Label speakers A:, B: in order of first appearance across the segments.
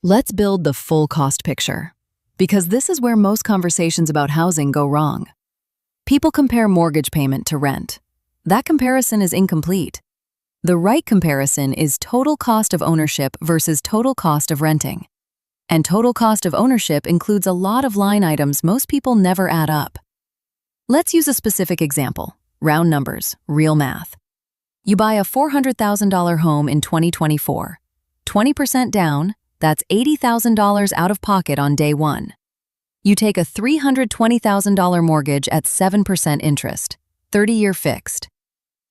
A: Let's build the full cost picture, because this is where most conversations about housing go wrong. People compare mortgage payment to rent. That comparison is incomplete. The right comparison is total cost of ownership versus total cost of renting. And total cost of ownership includes a lot of line items most people never add up. Let's use a specific example. Round numbers, real math. You buy a $400,000 home in 2024. 20% down, that's $80,000 out of pocket on day one. You take a $320,000 mortgage at 7% interest, 30-year fixed.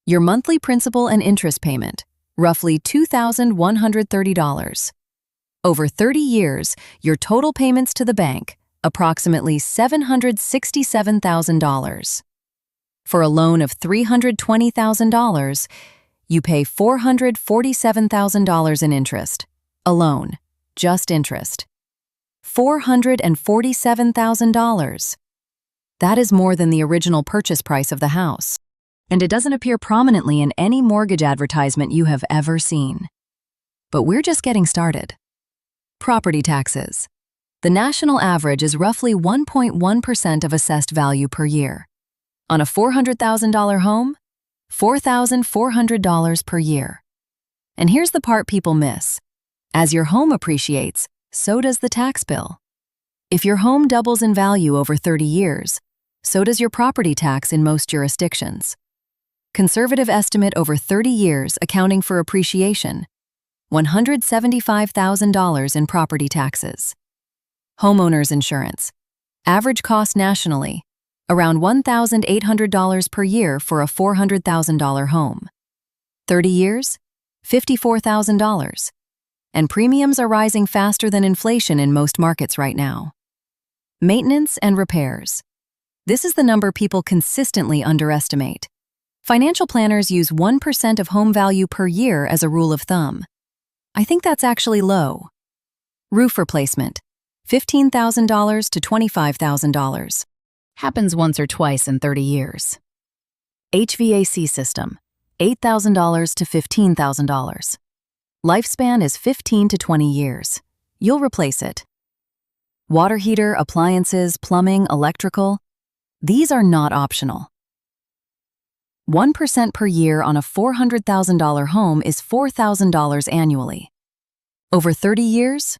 A: Your monthly principal and interest payment, roughly $2,130. Over 30 years, your total payments to the bank, approximately $767,000. For a loan of $320,000, you pay $447,000 in interest. Alone, just interest. $447,000. That is more than the original purchase price of the house. And it doesn't appear prominently in any mortgage advertisement you have ever seen. But we're just getting started. Property taxes. The national average is roughly 1.1% of assessed value per year. On a $400,000 home, $4,400 per year. And here's the part people miss. As your home appreciates, so does the tax bill. If your home doubles in value over 30 years, so does your property tax in most jurisdictions. Conservative estimate over 30 years accounting for appreciation, $175,000 in property taxes. Homeowners insurance. Average cost nationally, around $1,800 per year for a $400,000 home. 30 years, $54,000. And premiums are rising faster than inflation in most markets right now. Maintenance and repairs. This is the number people consistently underestimate. Financial planners use 1% of home value per year as a rule of thumb. I think that's actually low. Roof replacement, $15,000 to $25,000. Happens once or twice in 30 years. HVAC system, $8,000 to $15,000. Lifespan is 15 to 20 years. You'll replace it. Water heater, appliances, plumbing, electrical, these are not optional. 1% per year on a $400,000 home is $4,000 annually. Over 30 years,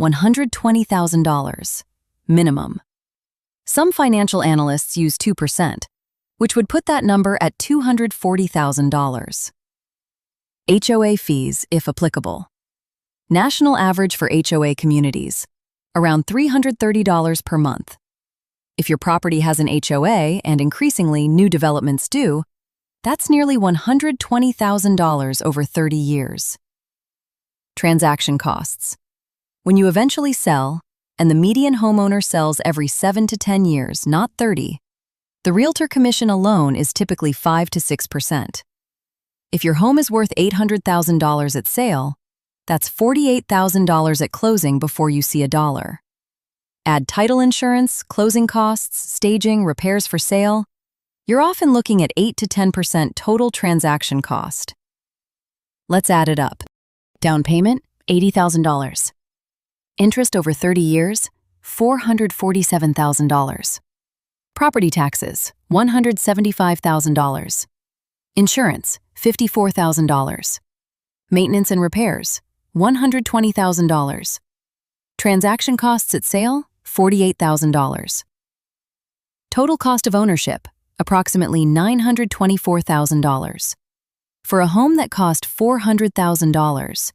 A: $120,000, minimum. Some financial analysts use 2%, which would put that number at $240,000. HOA fees, if applicable. National average for HOA communities, around $330 per month. If your property has an HOA, and increasingly new developments do, that's nearly $120,000 over 30 years. Transaction costs. When you eventually sell, and the median homeowner sells every 7 to 10 years, not 30, the realtor commission alone is typically 5 to 6%. If your home is worth $800,000 at sale, that's $48,000 at closing before you see a dollar. Add title insurance, closing costs, staging, repairs for sale, you're often looking at 8 to 10% total transaction cost. Let's add it up. Down payment, $80,000. Interest over 30 years, $447,000. Property taxes, $175,000. Insurance, $54,000. Maintenance and repairs, $120,000. Transaction costs at sale, $48,000. Total cost of ownership, approximately $924,000. For a home that cost $400,000,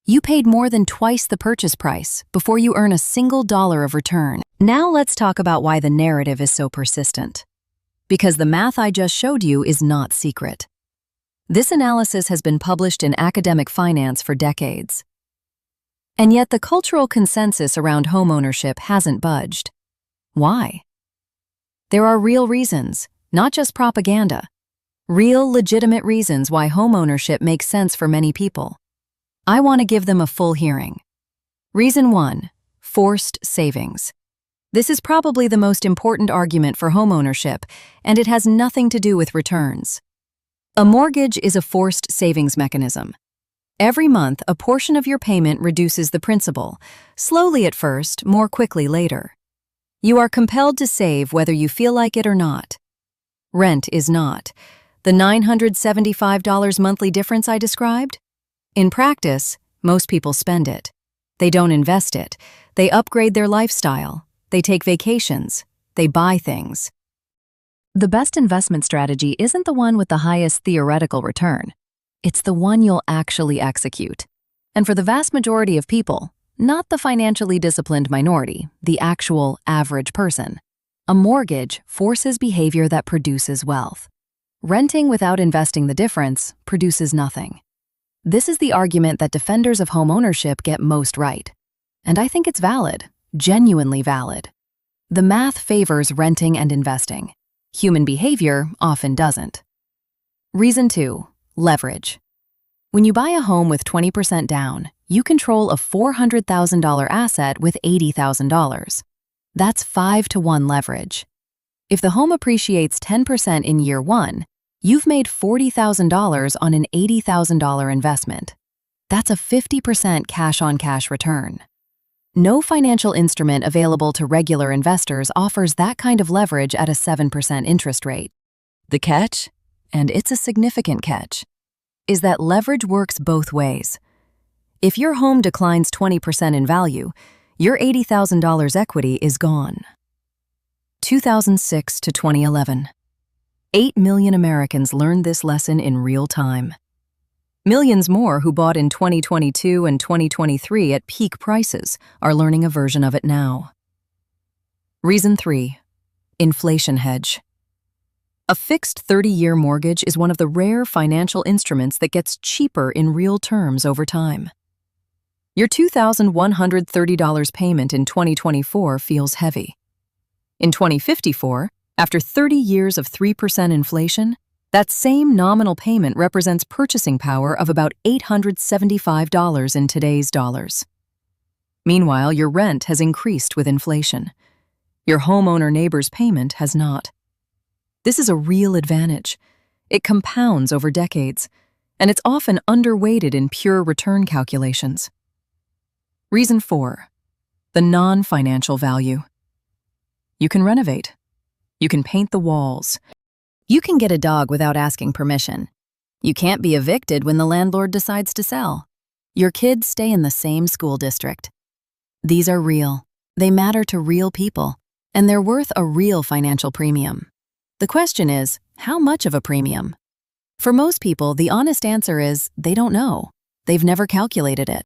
A: you paid more than twice the purchase price before you earn a single dollar of return. Now let's talk about why the narrative is so persistent. Because the math I just showed you is not secret. This analysis has been published in academic finance for decades. And yet the cultural consensus around homeownership hasn't budged. Why? There are real reasons, not just propaganda. Real, legitimate reasons why homeownership makes sense for many people. I want to give them a full hearing. Reason 1, forced savings. This is probably the most important argument for homeownership, and it has nothing to do with returns. A mortgage is a forced savings mechanism. Every month, a portion of your payment reduces the principal, slowly at first, more quickly later. You are compelled to save whether you feel like it or not. Rent is not. The $975 monthly difference I described? In practice, most people spend it. They don't invest it. They upgrade their lifestyle. They take vacations. They buy things. The best investment strategy isn't the one with the highest theoretical return. It's the one you'll actually execute. And for the vast majority of people, not the financially disciplined minority, the actual average person, a mortgage forces behavior that produces wealth. Renting without investing the difference produces nothing. This is the argument that defenders of homeownership get most right. And I think it's valid, genuinely valid. The math favors renting and investing. Human behavior often doesn't. Reason 2. Leverage. When you buy a home with 20% down, you control a $400,000 asset with $80,000. That's 5-to-1 leverage. If the home appreciates 10% in year 1, you've made $40,000 on an $80,000 investment. That's a 50% cash-on-cash return. No financial instrument available to regular investors offers that kind of leverage at a 7% interest rate. The catch, and it's a significant catch, is that leverage works both ways. If your home declines 20% in value, your $80,000 equity is gone. 2006 to 2011. 8 million Americans learned this lesson in real time. Millions more who bought in 2022 and 2023 at peak prices are learning a version of it now. Reason 3. Inflation hedge. A fixed 30-year mortgage is one of the rare financial instruments that gets cheaper in real terms over time. Your $2,130 payment in 2024 feels heavy. In 2054, after 30 years of 3% inflation, that same nominal payment represents purchasing power of about $875 in today's dollars. Meanwhile, your rent has increased with inflation. Your homeowner neighbor's payment has not. This is a real advantage. It compounds over decades, and it's often underweighted in pure return calculations. Reason 4. The non-financial value. You can renovate. You can paint the walls. You can get a dog without asking permission. You can't be evicted when the landlord decides to sell. Your kids stay in the same school district. These are real. They matter to real people, and they're worth a real financial premium. The question is, how much of a premium? For most people, the honest answer is they don't know. They've never calculated it.